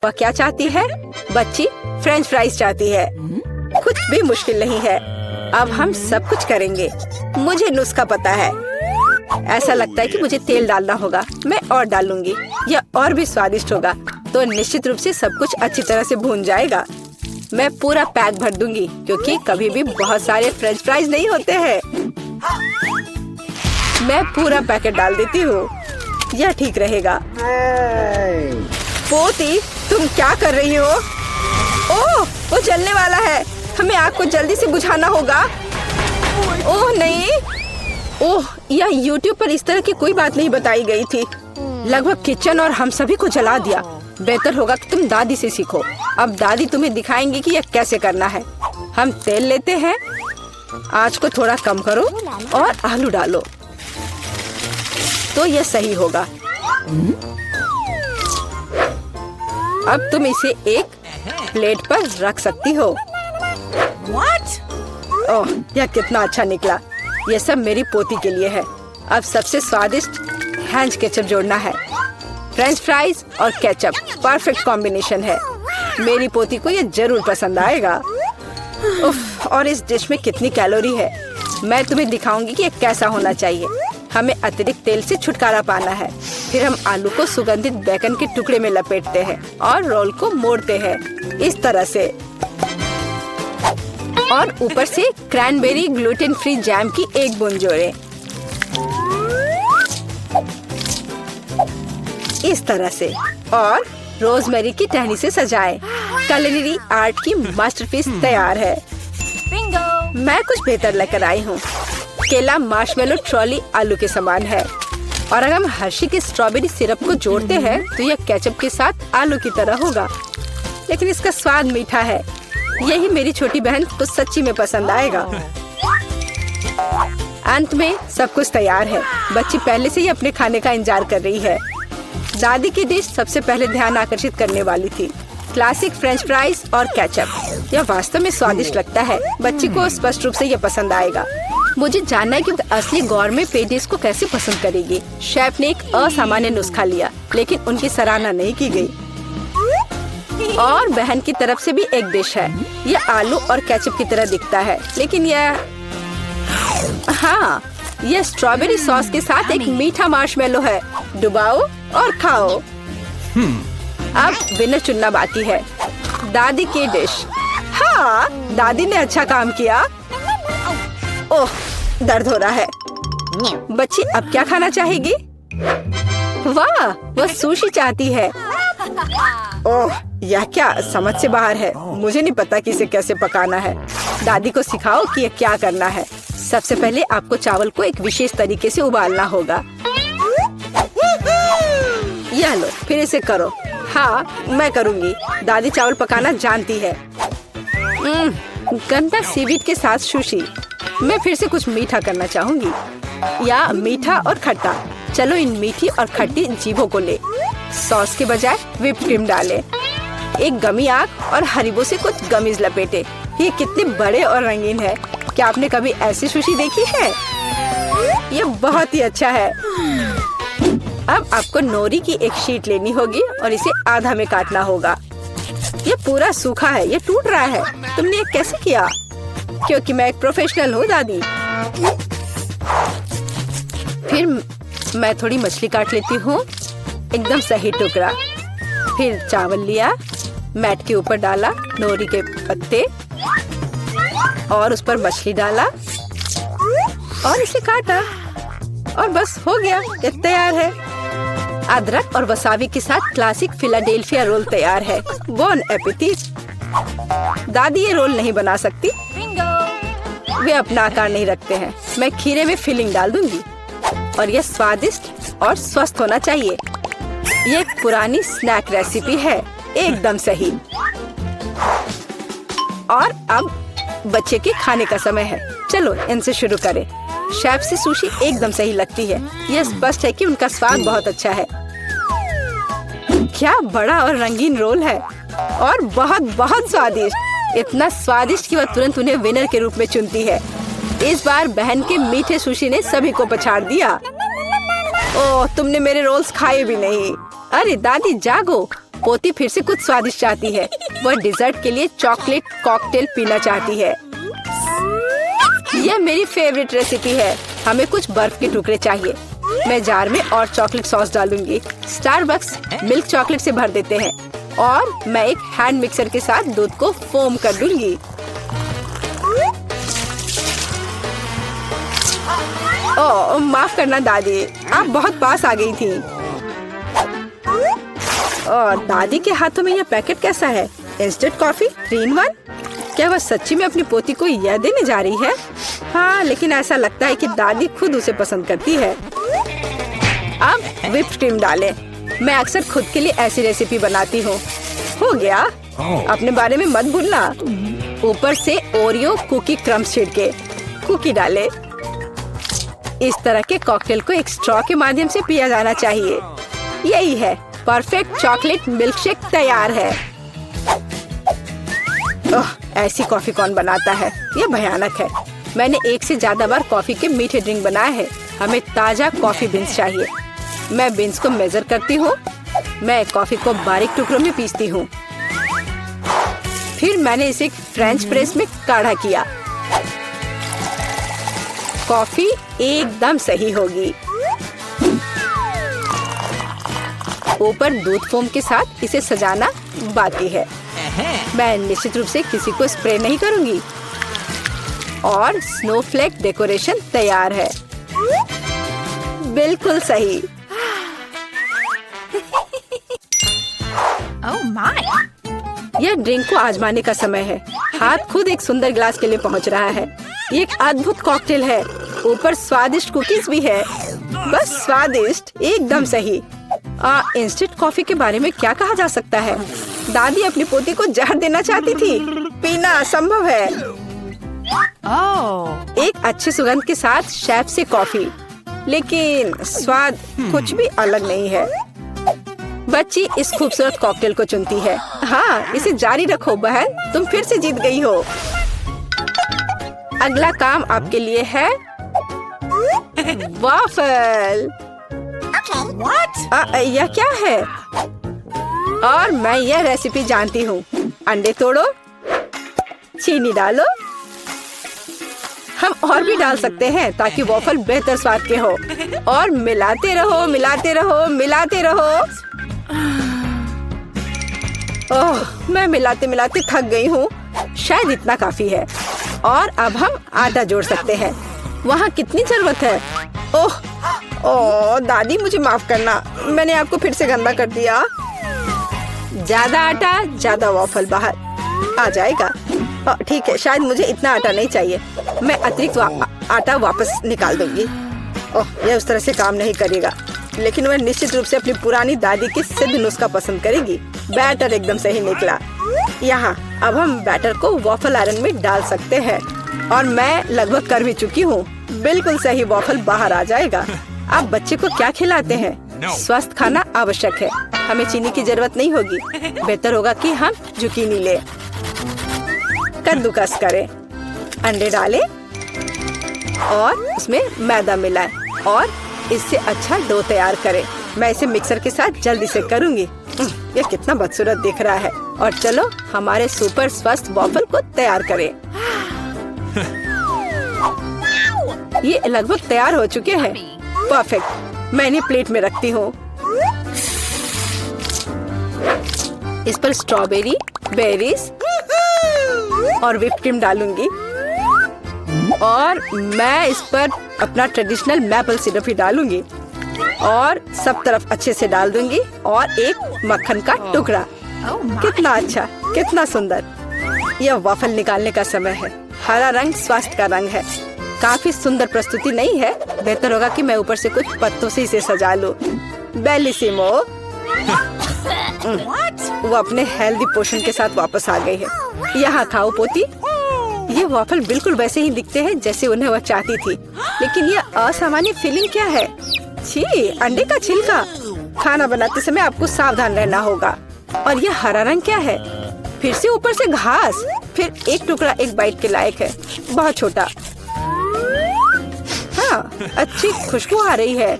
वह क्या चाहती है? बच्ची फ्रेंच फ्राइज चाहती है। कुछ भी मुश्किल नहीं है, अब हम सब कुछ करेंगे। मुझे नुस्खा पता है। ऐसा लगता है कि मुझे तेल डालना होगा। मैं और डालूंगी, यह और भी स्वादिष्ट होगा। तो निश्चित रूप से सब कुछ अच्छी तरह से भून जाएगा। मैं पूरा पैक भर दूंगी क्योंकि कभी भी बहुत सारे फ्रेंच फ्राइज नहीं होते हैं। मैं पूरा पैकेट डाल देती हूँ, यह ठीक रहेगा। पोती, तुम क्या कर रही हो? ओह, वो जलने वाला है। हमें आग को जल्दी से बुझाना होगा। ओह नहीं, ओह, यह YouTube पर इस तरह की कोई बात नहीं बताई गई थी। लगभग किचन और हम सभी को जला दिया। बेहतर होगा कि तुम दादी से सीखो। अब दादी तुम्हें दिखाएंगी कि यह कैसे करना है। हम तेल लेते हैं, आंच को थोड़ा कम करो और आलू डालो तो यह सही होगा। अब तुम इसे एक प्लेट पर रख सकती हो। ओह, यह कितना अच्छा निकला। यह सब मेरी पोती के लिए है। अब सबसे स्वादिष्ट हैंच केचप जोड़ना है। फ्रेंच फ्राइज और केचप परफेक्ट कॉम्बिनेशन है। मेरी पोती को यह जरूर पसंद आएगा। उफ, और इस डिश में कितनी कैलोरी है। मैं तुम्हें दिखाऊंगी कि यह कैसा होना चाहिए। हमें अतिरिक्त तेल से छुटकारा पाना है। फिर हम आलू को सुगंधित बेकन के टुकड़े में लपेटते हैं और रोल को मोड़ते हैं इस तरह से। और ऊपर से क्रैनबेरी ग्लूटेन फ्री जैम की एक बूंद जोड़ें। इस तरह से, और रोजमेरी की टहनी से सजाएं। culinary आर्ट की मास्टरपीस तैयार है। मैं कुछ बेहतर लेकर आई हूँ। केला मार्शमेलो ट्रॉली आलू के समान है, और अगर हम हर्शी के स्ट्रॉबेरी सिरप को जोड़ते हैं तो यह केचप के साथ आलू की तरह होगा, लेकिन इसका स्वाद मीठा है। यही मेरी छोटी बहन को सच्ची में पसंद आएगा। अंत में सब कुछ तैयार है। बच्ची पहले से ही अपने खाने का इंतजार कर रही है। दादी की डिश सबसे पहले ध्यान आकर्षित करने वाली थी। क्लासिक फ्रेंच फ्राइज और केचप। यह वास्तव में स्वादिष्ट लगता है। बच्ची को स्पष्ट रूप से यह पसंद आएगा। मुझे जानना है कि असली गौरमे पेडिस को कैसे पसंद करेगी। शेफ ने एक असामान्य नुस्खा लिया, लेकिन उनकी सराहना नहीं की गई। और बहन की तरफ से भी एक डिश है। यह आलू और केचप की तरह दिखता है, लेकिन हाँ, यह स्ट्रॉबेरी सॉस के साथ एक मीठा मार्शमेलो है। डुबाओ और खाओ। अब विनर चुनना बाकी है। दादी की डिश। हाँ, दादी ने अच्छा काम किया। ओह, दर्द हो रहा है। बच्ची अब क्या खाना चाहेगी? वाह, वह सुशी चाहती है। ओह, यह क्या समझ से बाहर है। मुझे नहीं पता कि इसे कैसे पकाना है। दादी को सिखाओ कि यह क्या करना है। सबसे पहले आपको चावल को एक विशेष तरीके से उबालना होगा। यह लो, फिर इसे करो। हाँ, मैं करूँगी। दादी चावल पकाना जानती है। गंदा सीवीड के साथ सुशी। मैं फिर से कुछ मीठा करना चाहूँगी, या मीठा और खट्टा। चलो इन मीठी और खट्टी जीभों को ले। सॉस के बजाय व्हिप्ड क्रीम डालें। एक गमी आग और हरीबो से कुछ गमीज लपेटे। ये कितने बड़े और रंगीन है। क्या आपने कभी ऐसी सुशी देखी है? ये बहुत ही अच्छा है। अब आपको नोरी की एक शीट लेनी होगी और इसे आधा में काटना होगा। ये पूरा सूखा है, ये टूट रहा है। तुमने ये कैसे किया? क्योंकि मैं एक प्रोफेशनल हूँ दादी। फिर मैं थोड़ी मछली काट लेती हूँ, एकदम सही टुकड़ा। फिर चावल लिया, मैट के ऊपर डाला, नोरी के पत्ते और उस पर मछली डाला और इसे काटा, और बस हो गया, ये तैयार है। अदरक और वसाबी के साथ क्लासिक फिलाडेल्फिया रोल तैयार है। Bone appétit. दादी ये रोल नहीं बना सकती, वे अपना आकार नहीं रखते हैं। मैं खीरे में फिलिंग डाल दूंगी और यह स्वादिष्ट और स्वस्थ होना चाहिए। ये एक पुरानी स्नैक रेसिपी है, एकदम सही। और अब बच्चे के खाने का समय है। चलो इनसे शुरू करें। शेफ से सुशी एकदम सही लगती है। यह स्पष्ट है कि उनका स्वाद बहुत अच्छा है। क्या बड़ा और रंगीन रोल है, और बहुत बहुत स्वादिष्ट। इतना स्वादिष्ट कि वह तुरंत उन्हें विनर के रूप में चुनती है। इस बार बहन के मीठे सुशी ने सभी को पछाड़ दिया। ओह, तुमने मेरे रोल्स खाए भी नहीं। अरे दादी जागो, पोती फिर से कुछ स्वादिष्ट चाहती है। वह डिजर्ट के लिए चॉकलेट कॉकटेल पीना चाहती है। यह मेरी फेवरेट रेसिपी है। हमें कुछ बर्फ के टुकड़े चाहिए। मैं जार में और चॉकलेट सॉस डालूंगी। स्टारबक्स मिल्क चॉकलेट से भर देते हैं और मैं एक हैंड मिक्सर के साथ दूध को फोम कर दूंगी। ओह, माफ करना दादी, आप बहुत पास आ गई थी। और दादी के हाथों में यह पैकेट कैसा है? Instant coffee 3 in 1? क्या वह सच्ची में अपनी पोती को यह देने जा रही है? हाँ, लेकिन ऐसा लगता है कि दादी खुद उसे पसंद करती है। अब व्हिप्ड क्रीम डालें। मैं अक्सर खुद के लिए ऐसी रेसिपी बनाती हूँ। हो गया। अपने बारे में मत भूलना। ऊपर से ओरियो कुकी क्रम्स छिड़के। कुकी डालें। इस तरह के कॉकटेल को एक स्ट्रॉ के माध्यम से पिया जाना चाहिए। यही है, परफेक्ट चॉकलेट मिल्कशेक तैयार है। ओह, ऐसी कॉफी कौन बनाता है? यह भयानक है। मैंने 1 से ज्यादा बार कॉफी के मीठे ड्रिंक बनाए हैं। हमें ताजा कॉफी बीन्स चाहिए। मैं बीन्स को मेजर करती हूँ। मैं कॉफी को बारीक टुकड़ों में पीसती हूँ। फिर मैंने इसे फ्रेंच प्रेस में काढ़ा किया। कॉफी एकदम सही होगी। ऊपर दूध फोम के साथ इसे सजाना बाकी है। मैं निश्चित रूप से किसी को स्प्रे नहीं करूंगी। और स्नोफ्लेक डेकोरेशन तैयार है। बिल्कुल सही। Oh my! यह ड्रिंक को आजमाने का समय है। हाथ खुद एक सुंदर गिलास के लिए पहुंच रहा है। ये एक अद्भुत कॉकटेल है। ऊपर स्वादिष्ट कुकीज भी है। बस स्वादिष्ट, एकदम सही। इंस्टेंट कॉफी के बारे में क्या कहा जा सकता है? दादी अपनी पोती को जहर देना चाहती थी। पीना असंभव है। एक अच्छी सुगंध के साथ शेफ से कॉफी, लेकिन स्वाद कुछ भी अलग नहीं है। बच्ची इस खूबसूरत कॉकटेल को चुनती है। हाँ, इसे जारी रखो बहन, तुम फिर से जीत गई हो। अगला काम आपके लिए है वाफल। यह क्या है? और मैं यह रेसिपी जानती हूँ। अंडे तोड़ो, चीनी डालो। हम और भी डाल सकते हैं ताकि वॉफल बेहतर स्वाद के हो। और मिलाते रहो, मिलाते रहो, मिलाते रहो। ओह, मैं मिलाते मिलाते थक गई हूँ। शायद इतना काफी है। और अब हम आटा जोड़ सकते हैं। वहाँ कितनी जरूरत है? ओह दादी, मुझे माफ करना, मैंने आपको फिर से गंदा कर दिया। ज्यादा आटा, ज्यादा वॉफल बाहर आ जाएगा। ठीक है, शायद मुझे इतना आटा नहीं चाहिए। मैं अतिरिक्त आटा वापस निकाल दूंगी। ओह, यह उस तरह से काम नहीं करेगा, लेकिन वह निश्चित रूप से अपनी पुरानी दादी की सिद्ध नुस्खा पसंद करेगी। बैटर एकदम सही निकला। यहाँ अब हम बैटर को वॉफल आयरन में डाल सकते हैं। और मैं लगभग कर भी चुकी हूँ। बिल्कुल सही वॉफल बाहर आ जाएगा। आप बच्चे को क्या खिलाते हैं? स्वस्थ खाना आवश्यक है। हमें चीनी की जरूरत नहीं होगी। बेहतर होगा कि हम जुकीनी ले। कद्दूकस करें, अंडे डालें और उसमें मैदा मिलाएं और इससे अच्छा डो तैयार करें। मैं इसे मिक्सर के साथ जल्दी से करूंगी। यह कितना बदसूरत दिख रहा है। और चलो हमारे सुपर स्वस्थ वॉफल को तैयार करें। ये लगभग तैयार हो चुके हैं। परफेक्ट। मैं इन्हें प्लेट में रखती हूँ। इस पर स्ट्रॉबेरी, बेरीज और व्हिप्ड क्रीम डालूंगी। और मैं इस पर अपना ट्रेडिशनल मैपल सिरप ही डालूंगी और सब तरफ अच्छे से डाल दूंगी। और एक मक्खन का टुकड़ा। कितना अच्छा, कितना सुंदर। यह वॉफल निकालने का समय है। हरा रंग स्वास्थ्य का रंग है। काफी सुंदर प्रस्तुति नहीं है? बेहतर होगा कि मैं ऊपर से कुछ पत्तों से इसे सजा लूं। बेलिसिमो। वो अपने हेल्दी पोषण के साथ वापस आ गई है। यहाँ खाओ पोती। ये वॉफल बिल्कुल वैसे ही दिखते हैं जैसे उन्हें वह चाहती थी, लेकिन ये असामान्य फीलिंग क्या है? छी, अंडे का छिलका। खाना बनाते समय आपको सावधान रहना होगा। और ये हरा रंग क्या है? फिर से ऊपर से घास। फिर एक टुकड़ा एक बाइट के लायक है, बहुत छोटा। हाँ, अच्छी खुशबू आ रही है,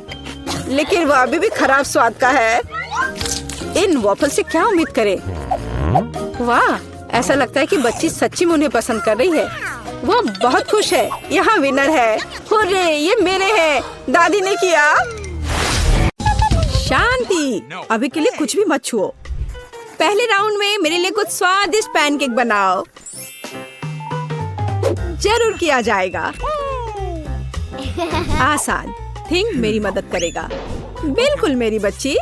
लेकिन वो अभी भी खराब स्वाद का है। इन वॉफल से क्या उम्मीद करे? वाह, ऐसा लगता है कि बच्ची सच्ची में उन्हें पसंद कर रही है। वो बहुत खुश है। यहाँ विनर है। हुर्रे, ये मेरे हैं। दादी ने किया। शांति, अभी के लिए कुछ भी मत छुओ। पहले राउंड में मेरे लिए कुछ स्वादिष्ट पैनकेक बनाओ। जरूर किया जाएगा। आसान। थिंक मेरी मदद करेगा। बिल्कुल मेरी बच्ची।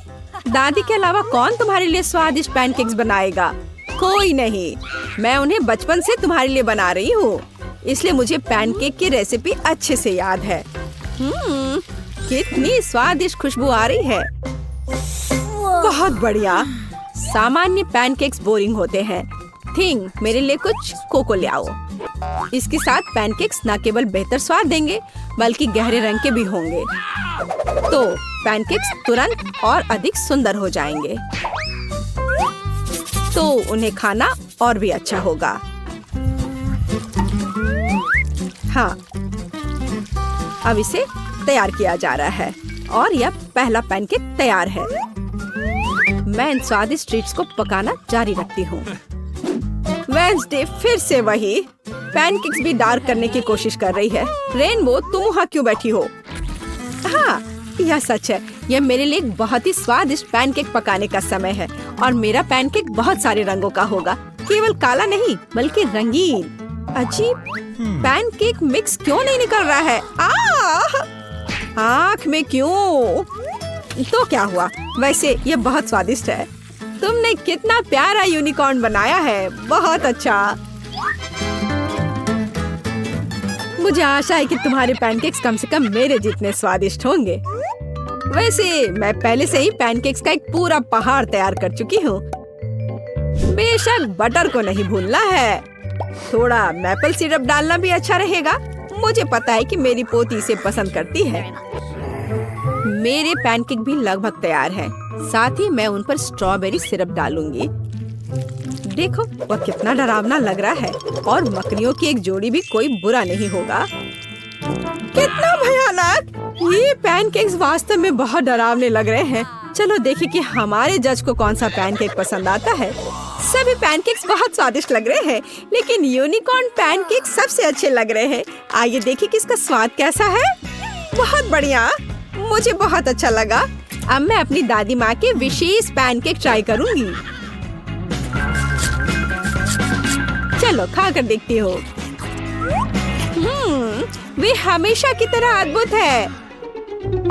दादी के अलावा कौन तुम्हारे लिए स्वादिष्ट पैनकेक्स बनाएगा? कोई नहीं। मैं उन्हें बचपन से तुम्हारे लिए बना रही हूँ, इसलिए मुझे पैनकेक की रेसिपी अच्छे से याद है। कितनी स्वादिष्ट खुशबू आ रही है। बहुत बढ़िया। सामान्य पैनकेक्स बोरिंग होते हैं। थिंक मेरे लिए कुछ कोको ले आओ। इसके साथ पैनकेक्स न केवल बेहतर स्वाद देंगे बल्कि गहरे रंग के भी होंगे, तो पैनकेक्स तुरंत और अधिक सुंदर हो जाएंगे, तो उन्हें खाना और भी अच्छा होगा। हाँ, अब इसे तैयार किया जा रहा है और यह पहला पैनकेक तैयार है। मैं इन स्वादिष्ट ट्रीट्स को पकाना जारी रखती हूँ। वेडनेसडे फिर से वही। पैनकेक्स भी डार्क करने की कोशिश कर रही है। रेनबो, तुम वहाँ क्यों बैठी हो? हाँ, यह सच है। यह मेरे लिए एक बहुत ही स्वादिष्ट पैनकेक पकाने का समय है और मेरा पैनकेक बहुत सारे रंगों का होगा, केवल काला नहीं बल्कि रंगीन। अजीब, पैनकेक मिक्स क्यों नहीं निकल रहा है? आँख में क्यों? तो क्या हुआ? वैसे ये बहुत स्वादिष्ट है। तुमने कितना प्यारा यूनिकॉर्न बनाया है। बहुत अच्छा। मुझे आशा है कि तुम्हारे पैनकेक्स कम से कम मेरे जितने स्वादिष्ट होंगे। वैसे मैं पहले से ही पैनकेक्स का एक पूरा पहाड़ तैयार कर चुकी हूँ। बेशक बटर को नहीं भूलना है। थोड़ा मैपल सिरप डालना भी अच्छा रहेगा। मुझे पता है कि मेरी पोती इसे पसंद करती है। मेरे पैनकेक भी लगभग तैयार है। साथ ही मैं उन पर स्ट्रॉबेरी सिरप डालूंगी। देखो, वह कितना डरावना लग रहा है और मकड़ियों की एक जोड़ी भी कोई बुरा नहीं होगा। कितना भयानक! ये पैनकेक्स वास्तव में बहुत डरावने लग रहे हैं। चलो देखें कि हमारे जज को कौन सा पैनकेक पसंद आता है। सभी पैनकेक्स बहुत स्वादिष्ट लग रहे हैं, लेकिन यूनिकॉर्न पैनकेक सबसे अच्छे लग रहे हैं। आइए देखें कि इसका स्वाद कैसा है। बहुत बढ़िया, मुझे बहुत अच्छा लगा। अब मैं अपनी दादी माँ के विशेष पैनकेक ट्राई करूंगी। चलो खा कर देखती हो। वे हमेशा की तरह अद्भुत है।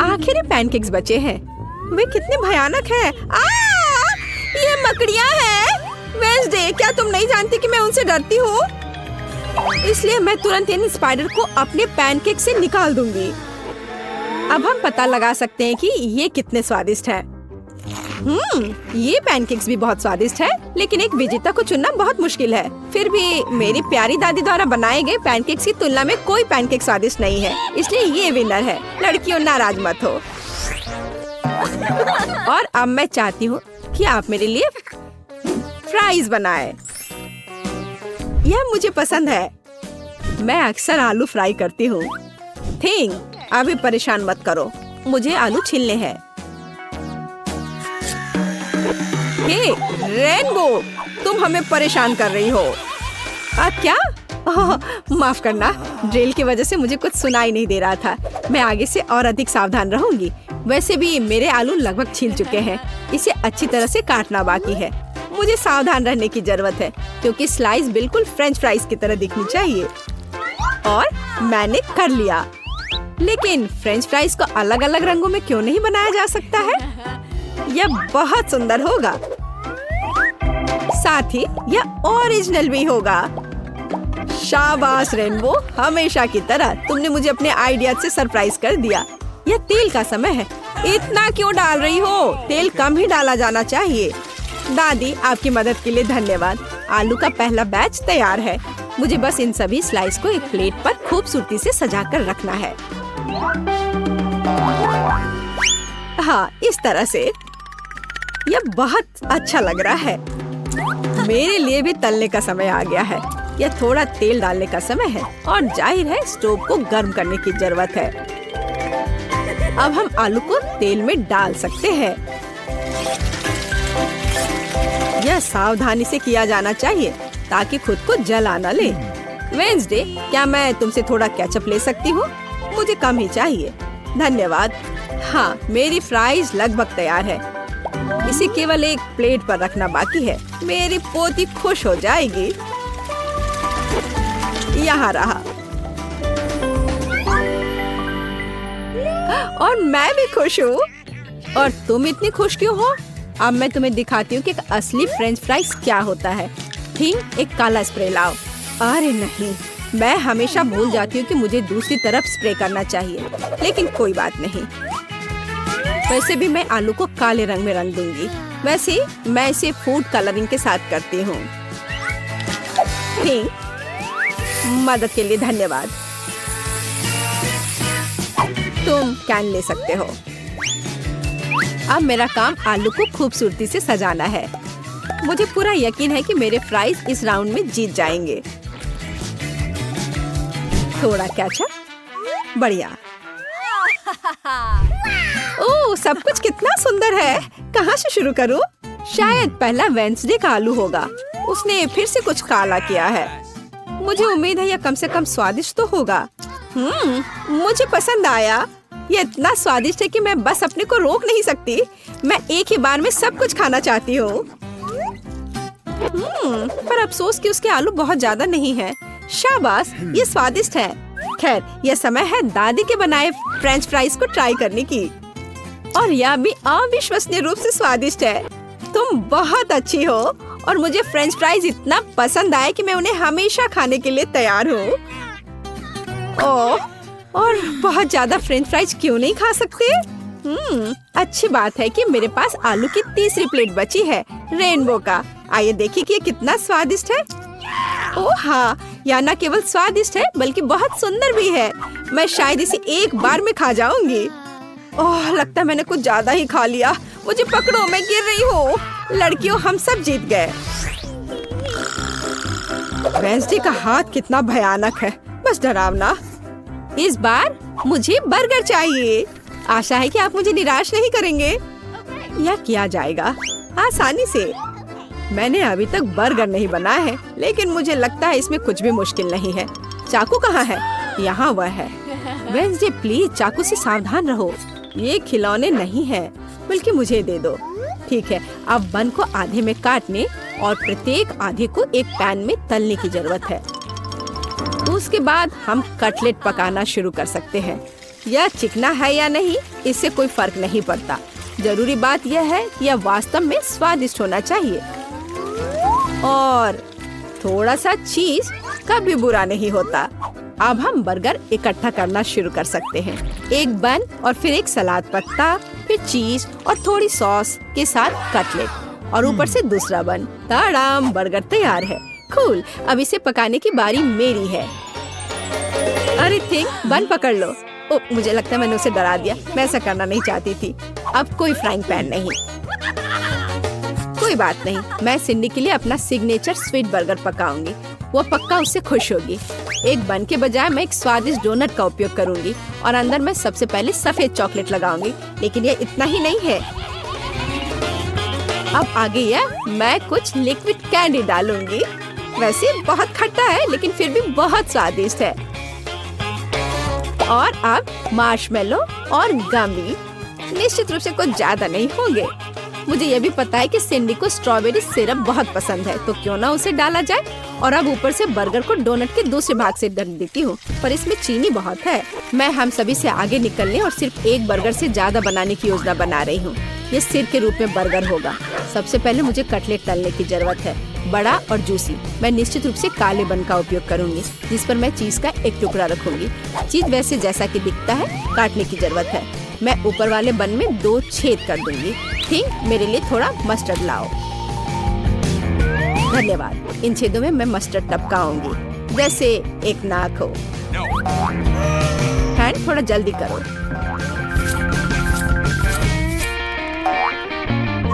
आखिर पैनकेक्स बचे हैं। वे कितने भयानक हैं। ये मकड़ियाँ हैं। वेडनेसडे, क्या तुम नहीं जानती कि मैं उनसे डरती हूँ? इसलिए मैं तुरंत इन स्पाइडर को अपने पैनकेक से निकाल दूंगी। अब हम पता लगा सकते हैं कि ये कितने स्वादिष्ट हैं। ये पैनकेक्स भी बहुत स्वादिष्ट है, लेकिन एक विजेता को चुनना बहुत मुश्किल है। फिर भी मेरी प्यारी दादी द्वारा बनाए गए पैनकेक्स की तुलना में कोई पैनकेक स्वादिष्ट नहीं है, इसलिए ये विनर है। लड़कियों, नाराज मत हो। और अब मैं चाहती हूँ कि आप मेरे लिए फ्राइज बनाएं। यह मुझे पसंद है। मैं अक्सर आलू फ्राई करती हूँ। थिंक, अभी परेशान मत करो, मुझे आलू छीलने हैं। हे रेनबो, तुम हमें परेशान कर रही हो। क्या? माफ करना, ड्रिल की वजह से मुझे कुछ सुनाई नहीं दे रहा था। मैं आगे से और अधिक सावधान रहूंगी। वैसे भी मेरे आलू लगभग छिल चुके हैं। इसे अच्छी तरह से काटना बाकी है। मुझे सावधान रहने की जरूरत है क्योंकि स्लाइस बिल्कुल फ्रेंच फ्राइज की तरह दिखनी चाहिए। और मैंने कर लिया। लेकिन फ्रेंच फ्राइज को अलग अलग रंगों में क्यों नहीं बनाया जा सकता है? यह बहुत सुंदर होगा। साथ ही यह ओरिजिनल भी होगा। शाबाश रेनबो, हमेशा की तरह तुमने मुझे अपने आइडिया से सरप्राइज कर दिया। यह तेल का समय है। इतना क्यों डाल रही हो? तेल कम ही डाला जाना चाहिए। दादी, आपकी मदद के लिए धन्यवाद। आलू का पहला बैच तैयार है। मुझे बस इन सभी स्लाइस को एक प्लेट पर खूबसूरती से सजाकर रखना है। हाँ, इस तरह से यह बहुत अच्छा लग रहा है। मेरे लिए भी तलने का समय आ गया है। यह थोड़ा तेल डालने का समय है और जाहिर है स्टोव को गर्म करने की जरूरत है। अब हम आलू को तेल में डाल सकते हैं। यह सावधानी से किया जाना चाहिए ताकि खुद को जला न ले। वेंसडे, क्या मैं तुमसे थोड़ा केचप ले सकती हूँ? मुझे कम ही चाहिए। धन्यवाद। हाँ, मेरी फ्राइज लगभग तैयार है। इसे केवल एक प्लेट पर रखना बाकी है। मेरी पोती खुश हो जाएगी। यहाँ रहा। और मैं भी खुश हूँ। और तुम इतनी खुश क्यों हो? अब मैं तुम्हें दिखाती हूँ कि एक असली फ्रेंच फ्राइज क्या होता है। ठीक, एक काला स्प्रे लाओ। अरे नहीं, मैं हमेशा भूल जाती हूँ कि मुझे दूसरी तरफ स्प्रे करना चाहिए, लेकिन कोई बात नहीं। वैसे भी मैं आलू को काले रंग में रंग दूंगी। वैसे मैं इसे फूड कलरिंग के साथ करती हूँ। ठीक, मदद के लिए धन्यवाद। तुम कैन ले सकते हो। अब मेरा काम आलू को खूबसूरती से सजाना है। मुझे पूरा यकीन है कि मेरे फ्राइज इस राउंड में जीत जाएंगे। थोड़ा केचप, बढ़िया। ओह, सब कुछ कितना सुंदर है। कहाँ से शुरू करूँ? शायद पहला वेंसडे का आलू होगा। उसने फिर से कुछ काला किया है। मुझे उम्मीद है यह कम से कम स्वादिष्ट तो होगा। मुझे पसंद आया। ये इतना स्वादिष्ट है कि मैं बस अपने को रोक नहीं सकती। मैं एक ही बार में सब कुछ खाना चाहती हूँ। पर अफसोस कि उसके आलू बहुत ज्यादा नहीं है। शाबाश, ये स्वादिष्ट है। खैर, यह समय है दादी के बनाए फ्रेंच फ्राइज को ट्राई करने की। और यह भी अविश्वसनीय रूप से स्वादिष्ट है। तुम बहुत अच्छी हो और मुझे फ्रेंच फ्राइज इतना पसंद आए कि मैं उन्हें हमेशा खाने के लिए तैयार हूँ। ओह, और बहुत ज्यादा फ्रेंच फ्राइज क्यों नहीं खा सकते? अच्छी बात है कि मेरे पास आलू की तीसरी प्लेट बची है, रेनबो का। आइए देखिए कि ये कितना स्वादिष्ट है। ओह हाँ, यह न केवल स्वादिष्ट है बल्कि बहुत सुंदर भी है। मैं शायद इसे एक बार में खा जाऊंगी। ओह, लगता है मैंने कुछ ज्यादा ही खा लिया। मुझे पकड़ो, मैं गिर रही हूँ। लड़कियों, हम सब जीत गए। वेंसडे का हाथ कितना भयानक है, बस डरावना। इस बार मुझे बर्गर चाहिए। आशा है कि आप मुझे निराश नहीं करेंगे। यह किया जाएगा आसानी से। मैंने अभी तक बर्गर नहीं बनाया है, लेकिन मुझे लगता है इसमें कुछ भी मुश्किल नहीं है। चाकू कहाँ है? यहाँ वह है। वेंसडे, प्लीज चाकू से सावधान रहो। ये खिलौने नहीं है, बल्कि मुझे दे दो। ठीक है, अब बन को आधे में काटने और प्रत्येक आधे को एक पैन में तलने की जरूरत है। उसके बाद हम कटलेट पकाना शुरू कर सकते हैं। यह चिकना है या नहीं, इससे कोई फर्क नहीं पड़ता। जरूरी बात यह है कि यह वास्तव में स्वादिष्ट होना चाहिए। और थोड़ा सा चीज कभी बुरा नहीं होता। अब हम बर्गर इकट्ठा करना शुरू कर सकते हैं। एक बन और फिर एक सलाद पत्ता, फिर चीज और थोड़ी सॉस के साथ कटलेट और ऊपर से दूसरा बन। ताड़ाम, बर्गर तैयार है। कूल, अब इसे पकाने की बारी मेरी है। अरे थिंक, बन पकड़ लो। ओ, मुझे लगता है मैंने उसे डरा दिया। मैं ऐसा करना नहीं चाहती थी। अब कोई फ्राइंग पैन नहीं। कोई बात नहीं, मैं सिंडी के लिए अपना सिग्नेचर स्वीट बर्गर पकाऊंगी। वो पक्का उससे खुश होगी। एक बन के बजाय मैं एक स्वादिष्ट डोनट का उपयोग करूंगी और अंदर मैं सबसे पहले सफेद चॉकलेट लगाऊंगी। लेकिन ये इतना ही नहीं है। अब आगे यह मैं कुछ लिक्विड कैंडी डालूंगी। वैसे बहुत खट्टा है, लेकिन फिर भी बहुत स्वादिष्ट है। और अब मार्शमेलो और गमी। निश्चित रूप से कुछ ज्यादा नहीं होंगे। मुझे यह भी पता है कि सिंडी को स्ट्रॉबेरी सिरप बहुत पसंद है, तो क्यों ना उसे डाला जाए। और अब ऊपर से बर्गर को डोनट के दूसरे भाग से ढक देती हूँ, पर इसमें चीनी बहुत है। मैं हम सभी से आगे निकलने और सिर्फ एक बर्गर से ज्यादा बनाने की योजना बना रही हूँ। ये सिर के रूप में बर्गर होगा। सबसे पहले मुझे कटलेट तलने की जरूरत है, बड़ा और जूसी। मैं निश्चित रूप से काले बन का उपयोग करूंगी, जिस पर मैं चीज का एक टुकड़ा रखूंगी। चीज वैसे जैसा कि दिखता है काटने की जरूरत है। मैं ऊपर वाले बन में 2 छेद कर दूंगी। ठीक, मेरे लिए थोड़ा मस्टर्ड लाओ। धन्यवाद। इन छेदों में मैं मस्टर्ड टपकाऊंगी, जैसे एक नाक हो। हैंड, थोड़ा जल्दी करो।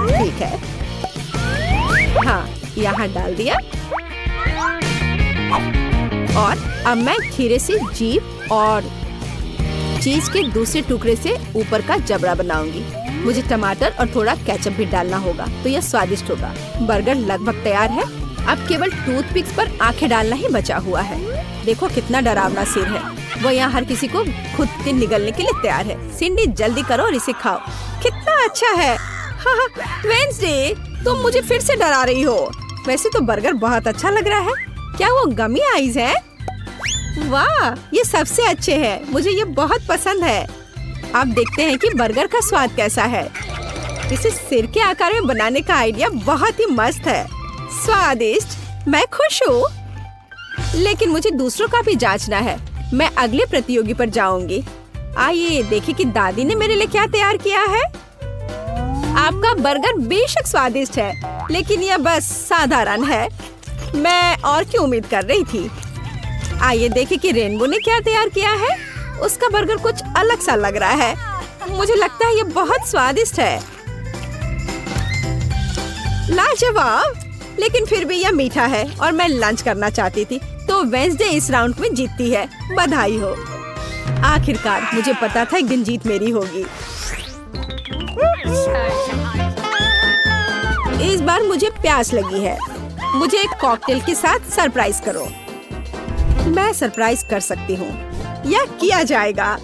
ठीक है, हाँ, यहाँ डाल दिया। और अब मैं खीरे से जीभ और चीज के दूसरे टुकड़े से ऊपर का जबड़ा बनाऊंगी। मुझे टमाटर और थोड़ा केचप भी डालना होगा तो यह स्वादिष्ट होगा। बर्गर लगभग तैयार है। अब केवल टूथपिक्स पर आंखें डालना ही बचा हुआ है। देखो कितना डरावना सिर है। वो यहाँ हर किसी को खुद के निगलने के लिए तैयार है। सिंडी जल्दी करो और इसे खाओ। कितना अच्छा है। हाँ, वेंसडे तुम मुझे फिर से डरा रही हो। वैसे तो बर्गर बहुत अच्छा लग रहा है। क्या वो गमी आइज है? वाह, ये सबसे अच्छे हैं। मुझे ये बहुत पसंद है। आप देखते हैं कि बर्गर का स्वाद कैसा है। इसे सिर के आकार में बनाने का आइडिया बहुत ही मस्त है। स्वादिष्ट, मैं खुश हूँ। लेकिन मुझे दूसरों का भी जांचना है। मैं अगले प्रतियोगी पर जाऊंगी। आइए देखें कि दादी ने मेरे लिए क्या तैयार किया है। आपका बर्गर बेशक स्वादिष्ट है, लेकिन यह बस साधारण है। मैं और क्या उम्मीद कर रही थी। आइए देखें कि रेनबो ने क्या तैयार किया है। उसका बर्गर कुछ अलग सा लग रहा है। मुझे लगता है यह बहुत स्वादिष्ट है। लाजवाब, लेकिन फिर भी यह मीठा है और मैं लंच करना चाहती थी। तो वेंसडे इस राउंड में जीतती है। बधाई हो। आखिरकार मुझे पता था एक दिन जीत मेरी होगी। इस बार मुझे प्यास लगी है। मुझे एक कॉकटेल के साथ सरप्राइज करो। मैं सरप्राइज कर सकती हूँ। यह किया जाएगा।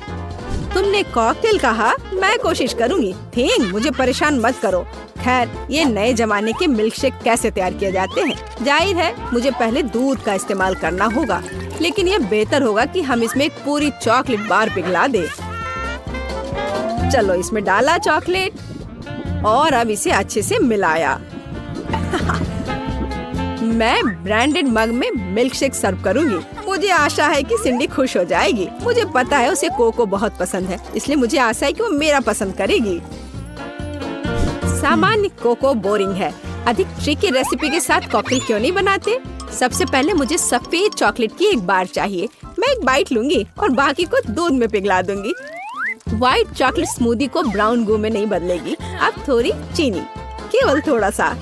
तुमने कॉकटेल कहा, मैं कोशिश करूँगी। थिंग, मुझे परेशान मत करो। खैर, ये नए जमाने के मिल्कशेक कैसे तैयार किए जाते हैं? जाहिर है मुझे पहले दूध का इस्तेमाल करना होगा, लेकिन यह बेहतर होगा कि हम इसमें एक पूरी चॉकलेट बार पिघला दे। चलो इसमें डाला चॉकलेट और अब इसे अच्छे से मिलाया। मैं ब्रांडेड मग में मिल्कशेक सर्व करूंगी। मुझे आशा है कि सिंडी खुश हो जाएगी। मुझे पता है उसे कोको बहुत पसंद है, इसलिए मुझे आशा है कि वो मेरा पसंद करेगी। सामान्य कोको बोरिंग है। अधिक ट्रिकी रेसिपी के साथ कॉकटेल क्यों नहीं बनाते? सबसे पहले मुझे सफेद चॉकलेट की एक बार चाहिए। मैं एक बाइट लूंगी और बाकी को दूध में पिघला दूंगी। व्हाइट चॉकलेट स्मूदी को ब्राउन गू में नहीं बदलेगी। अब थोड़ी चीनी, केवल थोड़ा सा।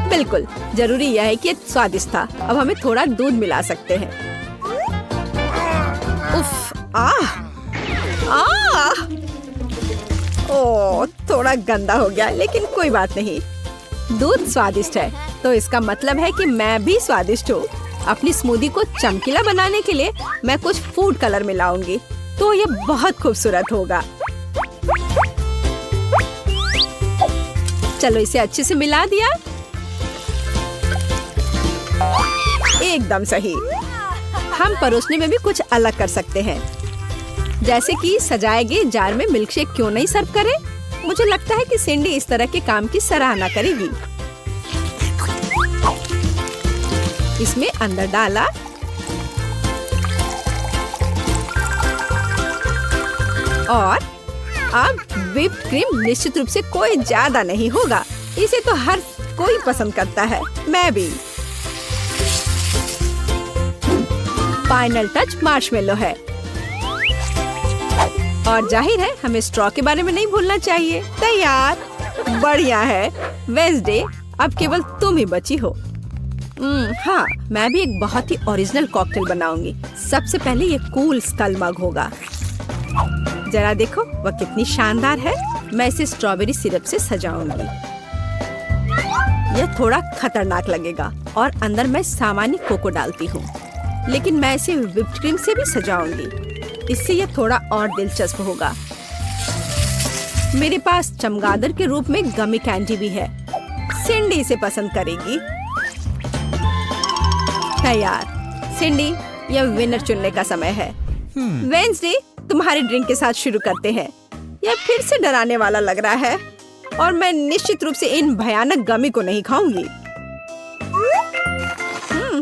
बिल्कुल जरूरी यह है कि ये स्वादिष्ट था। अब हमें थोड़ा दूध मिला सकते हैं। उफ, ओह, थोड़ा गंदा हो गया, लेकिन कोई बात नहीं। दूध स्वादिष्ट है, तो इसका मतलब है कि मैं भी स्वादिष्ट हूँ। अपनी स्मूदी को चमकीला बनाने के लिए मैं कुछ फूड कलर मिलाऊंगी, तो ये बहुत खूबसूरत होगा। चलो इसे अच्छे से मिला दिया। एकदम सही। हम परोसने में भी कुछ अलग कर सकते हैं, जैसे कि सजाए गए जार में मिल्कशेक क्यों नहीं सर्व करें? मुझे लगता है कि सिंडी इस तरह के काम की सराहना करेगी। इसमें अंदर डाला और अब व्हिप्ड क्रीम निश्चित रूप से कोई ज्यादा नहीं होगा। इसे तो हर कोई पसंद करता है, मैं भी। फाइनल टच मार्शमेलो है और जाहिर है हमें स्ट्रॉ के बारे में नहीं भूलना चाहिए। तैयार, बढ़िया है। वेंसडे, अब केवल तुम ही बची हो। हाँ, मैं भी एक बहुत ही ओरिजिनल कॉकटेल बनाऊंगी। सबसे पहले ये कूल स्कल मग होगा। जरा देखो वह कितनी शानदार है। मैं इसे स्ट्रॉबेरी सिरप से सजाऊंगी। यह थोड़ा खतरनाक लगेगा और अंदर मैं सामान्य कोको डालती हूँ, लेकिन मैं इसे व्हिप्ड क्रीम से भी सजाऊंगी। इससे यह थोड़ा और दिलचस्प होगा। मेरे पास चमगादड़ के रूप में गमी कैंडी भी है। सिंडी इसे पसंद करेगी। तैयार। सिंडी, यह विनर चुनने का समय है। वेंसडे, तुम्हारे ड्रिंक के साथ शुरू करते हैं। यह फिर से डराने वाला लग रहा है और मैं निश्चित रूप से इन भयानक गमी को नहीं खाऊंगी।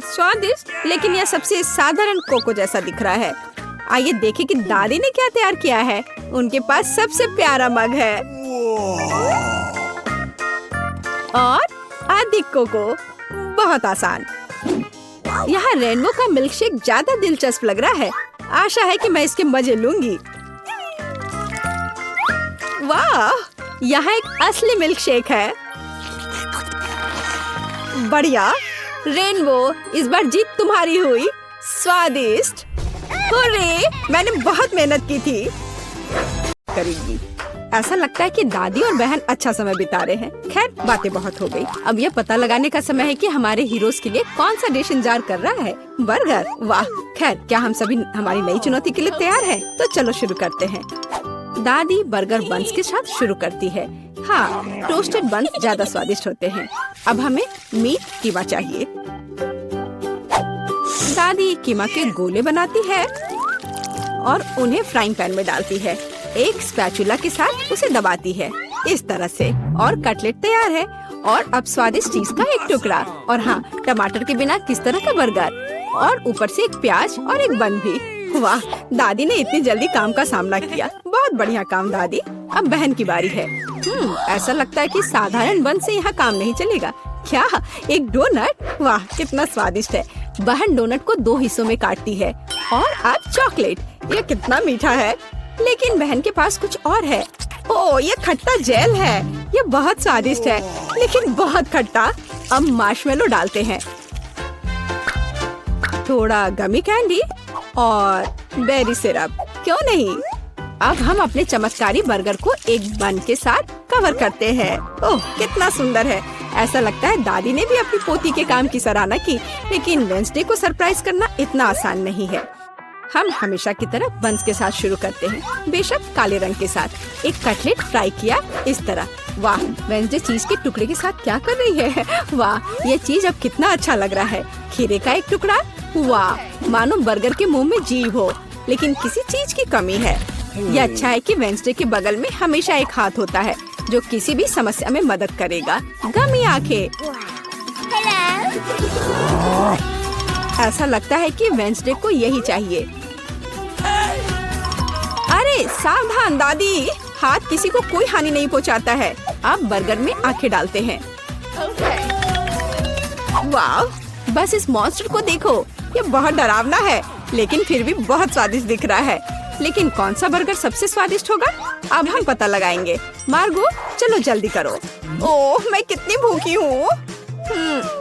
स्वादिष्ट, लेकिन यह सबसे साधारण कोको जैसा दिख रहा है। आइए देखें कि दादी ने क्या तैयार किया है। उनके पास सबसे प्यारा मग है और अधिक कोको। बहुत आसान। यहाँ रेनबो का मिल्कशेक ज्यादा दिलचस्प लग रहा है। आशा है कि मैं इसके मजे लूंगी। वाह, यहाँ एक असली मिल्कशेक है। बढ़िया। रेनबो, इस बार जीत तुम्हारी हुई। स्वादिष्ट। हुर्रे, मैंने बहुत मेहनत की थी। करेगी। ऐसा लगता है कि दादी और बहन अच्छा समय बिता रहे हैं। खैर, बातें बहुत हो गई। अब यह पता लगाने का समय है कि हमारे हीरोज के लिए कौन सा डिश इंतजार कर रहा है। बर्गर, वाह। खैर, क्या हम सभी हमारी नई चुनौती के लिए तैयार हैं? तो चलो शुरू करते हैं। दादी बर्गर बंस के साथ शुरू करती है। हाँ, टोस्टेड बंस ज्यादा स्वादिष्ट होते हैं। अब हमें मीट कीमा चाहिए। दादी कीमा के गोले बनाती है और उन्हें फ्राइंग पैन में डालती है। एक स्पैचुला के साथ उसे दबाती है इस तरह से, और कटलेट तैयार है। और अब स्वादिष्ट चीज का एक टुकड़ा, और हाँ, टमाटर के बिना किस तरह का बर्गर, और ऊपर से एक प्याज और एक बन भी। वाह, दादी ने इतनी जल्दी काम का सामना किया। बहुत बढ़िया काम दादी। अब बहन की बारी है। ऐसा लगता है कि साधारण बन से यहाँ काम नहीं चलेगा। क्या, एक डोनट? वाह, कितना स्वादिष्ट है। बहन डोनट को 2 हिस्सों में काटती है। और अब चॉकलेट, यह कितना मीठा है। लेकिन बहन के पास कुछ और है। ओह, ये खट्टा जेल है। ये बहुत स्वादिष्ट है, लेकिन बहुत खट्टा। अब मार्शमेलो डालते हैं, थोड़ा गमी कैंडी और बेरी सिरप। क्यों नहीं? अब हम अपने चमत्कारी बर्गर को एक बन के साथ कवर करते हैं। ओह, कितना सुंदर है। ऐसा लगता है दादी ने भी अपनी पोती के काम की सराहना की। लेकिन वेडनेसडे को सरप्राइज करना इतना आसान नहीं है। हम हमेशा की तरह बंस के साथ शुरू करते हैं, बेशक काले रंग के साथ। एक कटलेट फ्राई किया इस तरह। वाह, वेडनेसडे चीज के टुकड़े के साथ क्या कर रही है? वाह, ये चीज अब कितना अच्छा लग रहा है। खीरे का एक टुकड़ा। वाह, मानो बर्गर के मुंह में जीभ हो, लेकिन किसी चीज की कमी है। ये अच्छा है कि वेडनेसडे के बगल में हमेशा एक हाथ होता है जो किसी भी समस्या में मदद करेगा। गमी आंखें। ऐसा लगता है कि वेडनेसडे को यही चाहिए। अरे सावधान दादी, हाथ किसी को कोई हानि नहीं पहुंचाता है। अब बर्गर में आंखें डालते हैं। वाह, बस इस मॉन्स्टर को देखो। ये बहुत डरावना है, लेकिन फिर भी बहुत स्वादिष्ट दिख रहा है। लेकिन कौन सा बर्गर सबसे स्वादिष्ट होगा? अब हम पता लगाएंगे। मार्गो, चलो जल्दी करो। ओह, मैं कितनी भूखी हूँ।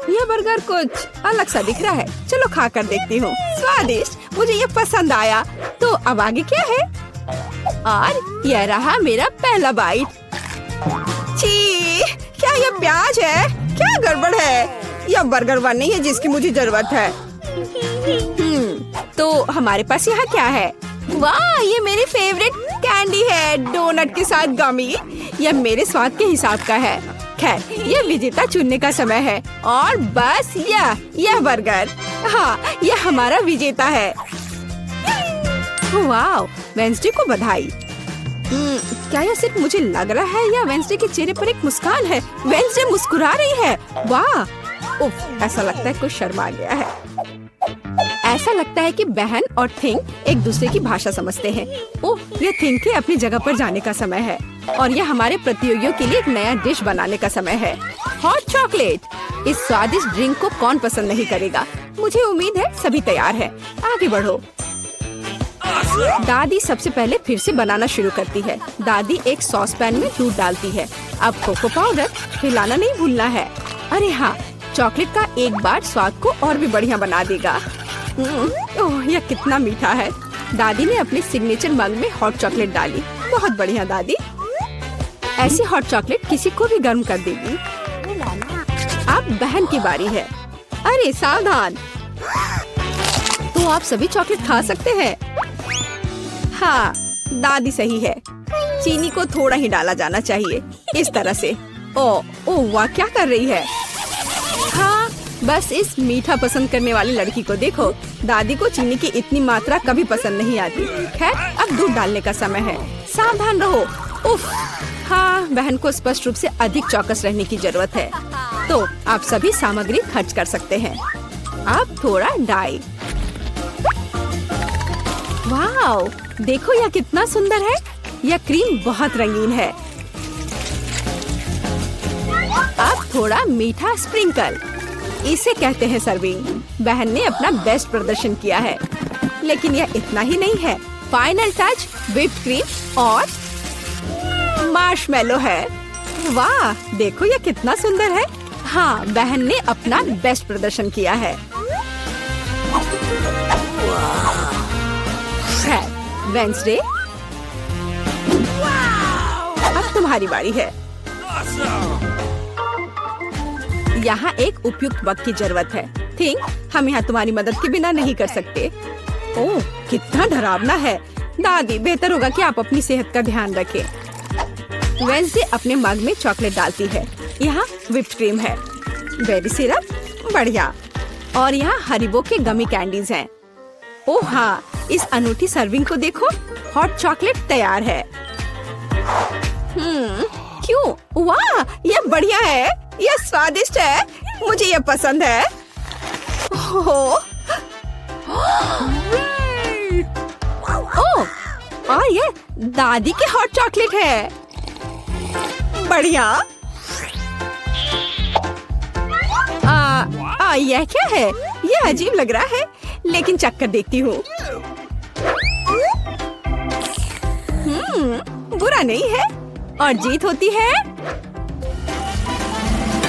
यह बर्गर कुछ अलग सा दिख रहा है। चलो खा कर देखती हूँ। स्वादिष्ट, मुझे ये पसंद आया। तो अब आगे क्या है? और यह रहा मेरा पहला बाइट। छी, क्या यह प्याज है? क्या गड़बड़ है? यह बर्गर बन नहीं है जिसकी मुझे जरूरत है। तो हमारे पास यहाँ क्या है? वाह, ये मेरी फेवरेट कैंडी है, डोनट के साथ गमी। यह मेरे स्वाद के हिसाब का है। खैर, यह विजेता चुनने का समय है। और बस यह बर्गर, हाँ, यह हमारा विजेता है। वाह, वेडनेसडे को बधाई। क्या यह सिर्फ मुझे लग रहा है या वेडनेसडे के चेहरे पर एक मुस्कान है? वेडनेसडे मुस्कुरा रही है। वाह, उफ, ऐसा लगता है कुछ शर्मा गया है। ऐसा लगता है कि बहन और थिंग एक दूसरे की भाषा समझते हैं। ओह, ये थिंग के अपनी जगह पर जाने का समय है। और यह हमारे प्रतियोगियों के लिए एक नया डिश बनाने का समय है। Hot chocolate. इस स्वादिष्ट ड्रिंक को कौन पसंद नहीं करेगा? मुझे उम्मीद है सभी तैयार हैं। आगे बढ़ो। दादी सबसे पहले फिर से बनाना शुरू करती है। दादी एक सॉस पैन में दूध डालती है। अब कोको पाउडर हिलाना नहीं भूलना है। अरे हाँ, चॉकलेट का एक बार स्वाद को और भी बढ़िया बना देगा। ओह, यह कितना मीठा है। दादी ने अपने सिग्नेचर मग में हॉट चॉकलेट डाली। बहुत बढ़िया दादी। ऐसी हॉट चॉकलेट किसी को भी गर्म कर देगी। अब बहन की बारी है। अरे सावधान। तो आप सभी चॉकलेट खा सकते हैं। हाँ, दादी सही है। चीनी को थोड़ा ही डाला जाना चाहिए, इस तरह से। ओह वाह, क्या कर रही है? हाँ, बस इस मीठा पसंद करने वाली लड़की को देखो। दादी को चीनी की इतनी मात्रा कभी पसंद नहीं आती। खैर, अब दूध डालने का समय है। सावधान रहो। उफ, हाँ, बहन को स्पष्ट रूप से अधिक चौकस रहने की जरूरत है। तो आप सभी सामग्री खर्च कर सकते हैं। अब थोड़ा डाई। वाओ, देखो यह कितना सुंदर है। यह क्रीम बहुत रंगीन है। अब थोड़ा मीठा स्प्रिंकल, इसे कहते हैं सर्विंग। बहन ने अपना बेस्ट प्रदर्शन किया है, लेकिन यह इतना ही नहीं है। फाइनल टच व्हिप्ड क्रीम और मार्शमेलो है। वाह, देखो यह कितना सुंदर है। हाँ, बहन ने अपना बेस्ट प्रदर्शन किया है। वेडनेसडे, तुम्हारी बारी है। यहाँ एक उपयुक्त वक्त की जरूरत है। थिंक हम यहाँ तुम्हारी मदद के बिना नहीं कर सकते। ओह, कितना डरावना है। दादी, बेहतर होगा कि आप अपनी सेहत का ध्यान रखें। वेंसडे अपने मग में चॉकलेट डालती है। यहाँ व्हिप्ड क्रीम है, बेरी सिरप, बढ़िया। और यहाँ हरीबो के गमी कैंडीज हैं। ओह हाँ, इस अनूठी सर्विंग को देखो, हॉट चॉकलेट तैयार है। क्यों? वाह, ये बढ़िया है, ये स्वादिष्ट है, मुझे ये पसंद है। ओह, और ये दादी के हॉट चॉकलेट है, बढ़िया। यह क्या है? ये अजीब लग रहा है, लेकिन चक्कर देखती हूँ। बुरा नहीं है, और जीत होती है।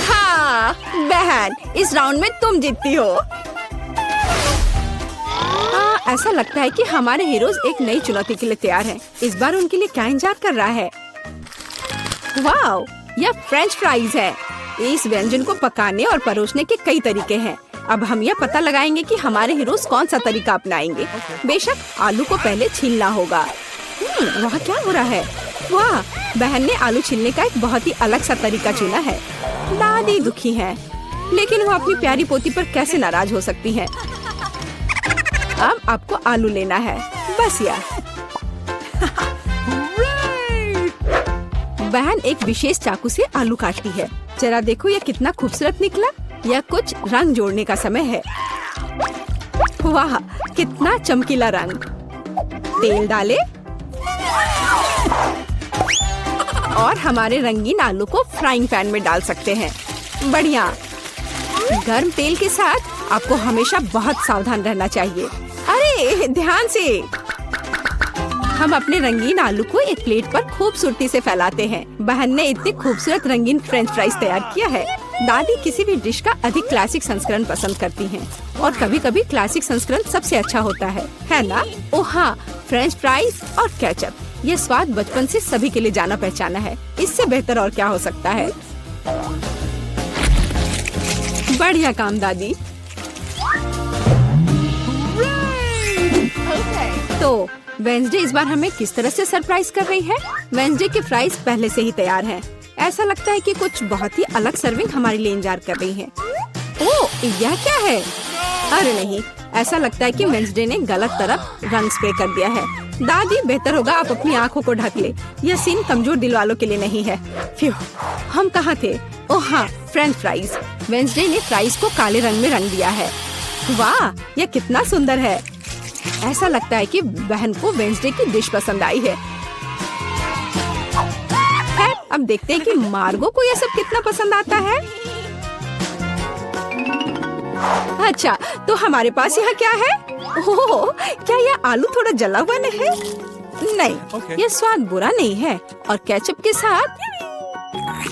हाँ बहन, इस राउंड में तुम जीतती हो। ऐसा लगता है कि हमारे हीरोज एक नई चुनौती के लिए तैयार हैं। इस बार उनके लिए क्या इंतजार कर रहा है? वाओ, यह फ्रेंच फ्राइज है। इस व्यंजन को पकाने और परोसने के कई तरीके हैं। अब हम यह पता लगाएंगे कि हमारे हीरोज कौन सा तरीका अपनाएंगे। बेशक आलू को पहले छीलना होगा। वहाँ क्या हो रहा है? वाह, बहन ने आलू छीलने का एक बहुत ही अलग सा तरीका चुना है। दादी दुखी है, लेकिन वो अपनी प्यारी पोती पर कैसे नाराज हो सकती है। अब आपको आलू लेना है, बस यार। बहन एक विशेष चाकू से आलू काटती है। जरा देखो, यह कितना खूबसूरत निकला। यह कुछ रंग जोड़ने का समय है। वाह, कितना चमकीला रंग। तेल डाले और हमारे रंगीन आलू को फ्राइंग पैन में डाल सकते हैं। बढ़िया। गर्म तेल के साथ आपको हमेशा बहुत सावधान रहना चाहिए। अरे ध्यान से। हम अपने रंगीन आलू को एक प्लेट पर खूबसूरती से फैलाते हैं। बहन ने इतने खूबसूरत रंगीन फ्रेंच फ्राइज तैयार किया है। दादी किसी भी डिश का अधिक क्लासिक संस्करण पसंद करती हैं, और कभी कभी क्लासिक संस्करण सबसे अच्छा होता है ना? ओह हाँ, फ्रेंच फ्राइज और केचप, ये स्वाद बचपन से सभी के लिए जाना पहचाना है। इससे बेहतर और क्या हो सकता है? बढ़िया काम दादी। तो वेंसडे इस बार हमें किस तरह से सरप्राइज कर रही है? वेंसडे के फ्राइज पहले से ही तैयार हैं। ऐसा लगता है कि कुछ बहुत ही अलग सर्विंग हमारे लिए इंतजार कर रही है। ओह, यह क्या है? अरे नहीं, ऐसा लगता है कि वेंसडे ने गलत तरफ रंग स्प्रे कर दिया है। दादी, बेहतर होगा आप अपनी आंखों को ढक ले। यह सीन कमजोर दिल वालों के लिए नहीं है। फ्यू, हम कहाँ थे? ओह हाँ, फ्रेंच फ्राइज। वेंसडे ने फ्राइज को काले रंग में रंग दिया है। वाह, यह कितना सुंदर है। ऐसा लगता है कि बहन को वेंसडे की डिश पसंद आई है। अब देखते हैं कि मार्गो को यह सब कितना पसंद आता है। अच्छा, तो हमारे पास यहाँ क्या है? ओह, क्या यह आलू थोड़ा जला हुआ नहीं है? नहीं, यह स्वाद बुरा नहीं है। और केचप के साथ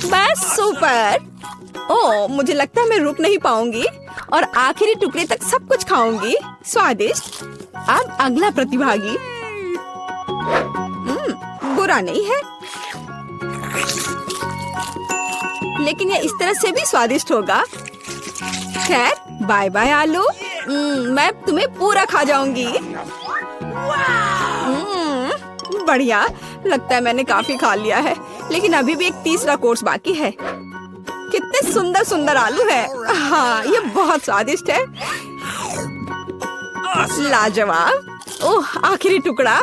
बस सुपर। ओह, मुझे लगता है मैं रुक नहीं पाऊंगी और आखिरी टुकड़े तक सब कुछ खाऊंगी। स्वादिष्ट। अब अगला प्रतिभागी। बुरा नहीं है, लेकिन यह इस तरह से भी स्वादिष्ट होगा। खैर, बाय बाय आलू। मैं तुम्हें पूरा खा जाऊंगी। बढ़िया, लगता है मैंने काफी खा लिया है, लेकिन अभी भी एक तीसरा कोर्स बाकी है। कितने सुंदर सुंदर आलू है। हाँ, ये बहुत स्वादिष्ट है। लाजवाब। ओह, आखिरी टुकड़ा।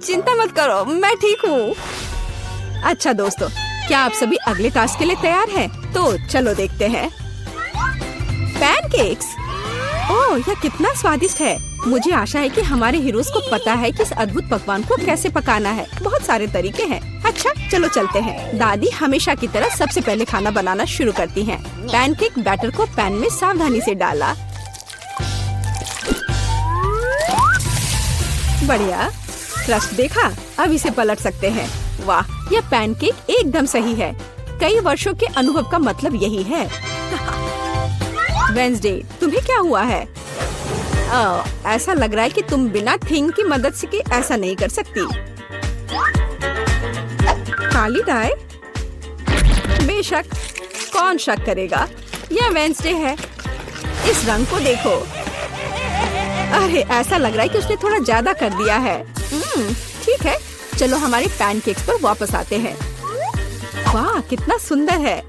चिंता मत करो, मैं ठीक हूँ। अच्छा दोस्तों, क्या आप सभी अगले टास्क के लिए तैयार हैं? तो चलो देखते हैं। पैनकेक्स। ओह, यह कितना स्वादिष्ट है। मुझे आशा है कि हमारे हीरोज को पता है कि इस अद्भुत पकवान को कैसे पकाना है। बहुत सारे तरीके हैं। अच्छा, चलो चलते हैं। दादी हमेशा की तरह सबसे पहले खाना बनाना शुरू करती हैं। पैनकेक बैटर को पैन में सावधानी से डाला। बढ़िया, क्रस्ट देखा? अब इसे पलट सकते हैं। वाह, यह पैनकेक एकदम सही है। कई वर्षों के अनुभव का मतलब यही है। वेंसडे, तुम्हें क्या हुआ है? ऐसा लग रहा है कि तुम बिना थिंग की मदद से कि ऐसा नहीं कर सकती। काली टाई? बेशक, कौन शक करेगा? यह वेंसडे है। इस रंग को देखो। अरे ऐसा लग रहा है कि उसने थोड़ा ज्यादा कर दिया है। ठीक है, चलो हमारे पैनकेक्स पर वापस आते हैं। वाह, कितना सुंदर है।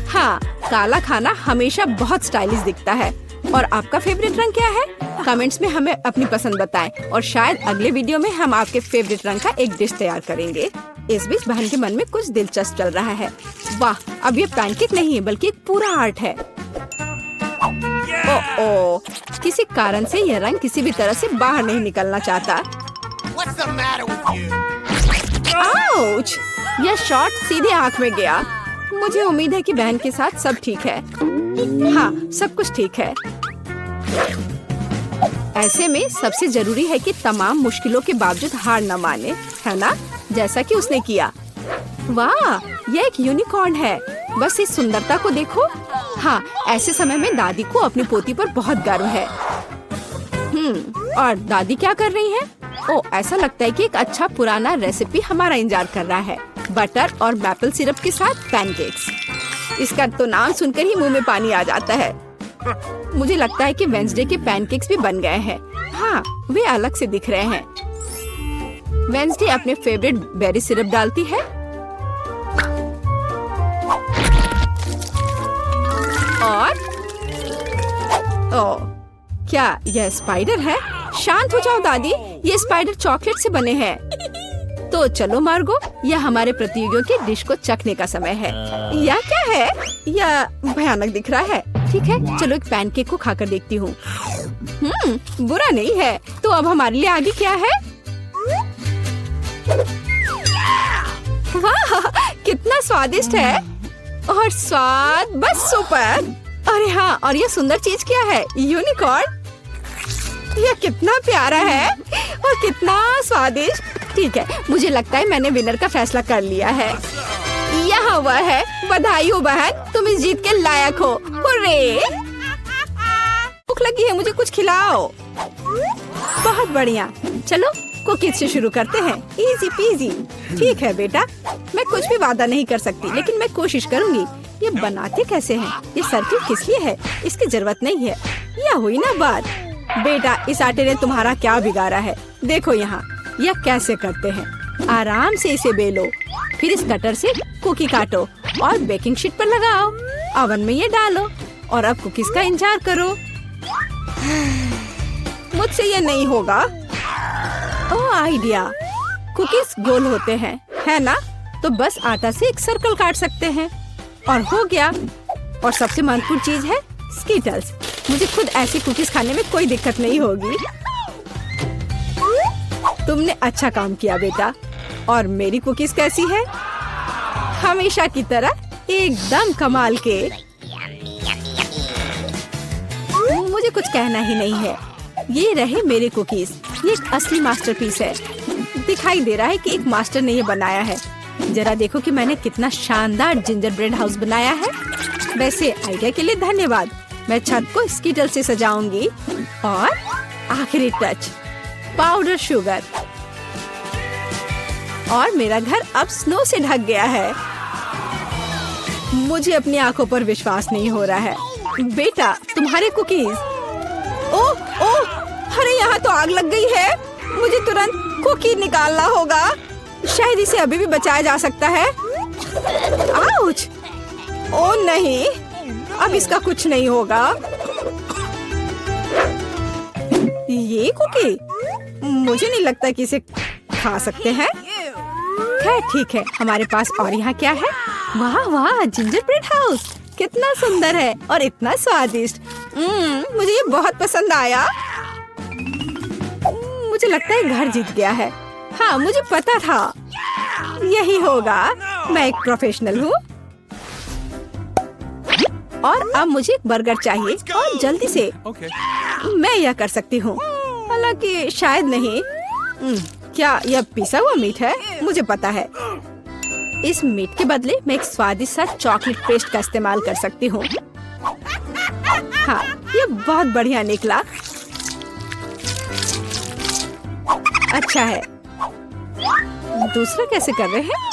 हाँ, काला खाना हमेशा बहुत स्टाइलिश दिखता है। और आपका फेवरेट रंग क्या है? कमेंट्स में हमें अपनी पसंद बताएं और शायद अगले वीडियो में हम आपके फेवरेट रंग का एक डिश तैयार करेंगे। इस बीच बहन के मन में कुछ दिलचस्प चल रहा है। वाह, अब ये पैनकेक नहीं है बल्कि एक पूरा आर्ट है। ओह, किसी कारण से यह रंग किसी भी तरह से बाहर नहीं निकलना चाहता। आउच! यह शॉट सीधे आंख में गया। मुझे उम्मीद है कि बहन के साथ सब ठीक है। हाँ, सब कुछ ठीक है। ऐसे में सबसे जरूरी है कि तमाम मुश्किलों के बावजूद हार न माने, है ना? जैसा कि उसने किया। वाह, यह एक यूनिकॉर्न है। बस इस सुंदरता को देखो। हाँ, ऐसे समय में दादी को अपनी पोती पर बहुत गर्व है। और दादी क्या कर रही है? ओह, ऐसा लगता है कि एक अच्छा पुराना रेसिपी हमारा इंतजार कर रहा है। बटर और मैपल सिरप के साथ पैनकेक्स। इसका तो नाम सुनकर ही मुंह में पानी आ जाता है। मुझे लगता है कि वेंसडे के पैनकेक्स भी बन गए हैं। हाँ, वे अलग से दिख रहे हैं। वेंसडे अपने फेवरेट बेरी सिरप डालती है और ओह, क्या यह स्पाइडर है? शांत हो जाओ दादी, ये स्पाइडर चॉकलेट से बने हैं। तो चलो मार्गो, यह हमारे प्रतियोगियों के डिश को चखने का समय है। यह क्या है? यह भयानक दिख रहा है। ठीक है, चलो एक पैनकेक को खाकर देखती हूँ। बुरा नहीं है। तो अब हमारे लिए आगे क्या है? वाह, कितना स्वादिष्ट है। और स्वाद बस सुपर। अरे हाँ, और ये सुंदर चीज क्या है? यूनिकॉर्न। यह कितना प्यारा है और कितना स्वादिष्ट। ठीक है, मुझे लगता है मैंने विनर का फैसला कर लिया है। यहाँ वह है। बधाई हो बहन, तुम इस जीत के लायक हो। हुर्रे! भूख लगी है, मुझे कुछ खिलाओ। बहुत बढ़िया, चलो कुकीज से शुरू करते हैं। Easy PG. ठीक है बेटा, मैं कुछ भी वादा नहीं कर सकती, लेकिन मैं कोशिश करूंगी। ये बनाते कैसे हैं? ये सर्किल किस लिए है? इसकी जरूरत नहीं है। यह हुई ना बात। बेटा, इस आटे ने तुम्हारा क्या बिगाड़ा है? देखो यहाँ, यह कैसे करते हैं। आराम से इसे बेलो, फिर इस कटर से कुकी काटो और बेकिंग शीट पर लगाओ। ओवन में ये डालो और अब कुकीज का इंतजार करो। मुझसे ये नहीं होगा। ओह, आइडिया। कुकीज गोल होते हैं, है ना? तो बस आटा से एक सर्कल काट सकते हैं और हो गया। और सबसे महत्वपूर्ण चीज है स्कीटल्स। मुझे खुद ऐसी कुकीज खाने में कोई दिक्कत नहीं होगी। तुमने अच्छा काम किया बेटा। और मेरी कुकीज कैसी है? हमेशा की तरह एकदम कमाल के। मुझे कुछ कहना ही नहीं है। ये रहे मेरे कुकीज। ये एक असली मास्टरपीस है। दिखाई दे रहा है कि एक मास्टर ने ये बनाया है। जरा देखो कि मैंने कितना शानदार जिंजर ब्रेड हाउस बनाया है। वैसे आइडिया के लिए धन्यवाद। मैं छत को स्कीटल से सजाऊंगी। और आखिरी टच, पाउडर शुगर। और मेरा घर अब स्नो से ढक गया है। मुझे अपनी आंखों पर विश्वास नहीं हो रहा है। बेटा, तुम्हारे कुकीज। ओह ओह, अरे यहाँ तो आग लग गई है। मुझे तुरंत कुकी निकालना होगा। शायद इसे अभी भी बचाया जा सकता है। आउच! ओह नहीं, अब इसका कुछ नहीं होगा। ये कुकी, मुझे नहीं लगता कि इसे खा सकते हैं। खैर ठीक है, हमारे पास और यहाँ क्या है? वाह वाह, जिंजर ब्रेड हाउस कितना सुंदर है और इतना स्वादिष्ट। मुझे ये बहुत पसंद आया। मुझे लगता है घर जीत गया है। हाँ, मुझे पता था यही होगा। मैं एक प्रोफेशनल हूँ। और अब मुझे एक बर्गर चाहिए और जल्दी से। मैं यह कर सकती हूँ, हालांकि शायद नहीं। क्या यह पिसा हुआ मीट है? मुझे पता है। इस मीट के बदले मैं एक स्वादिष्ट सा चॉकलेट पेस्ट का इस्तेमाल कर सकती हूँ। हाँ, ये बहुत बढ़िया निकला। अच्छा है। दूसरा कैसे कर रहे हैं?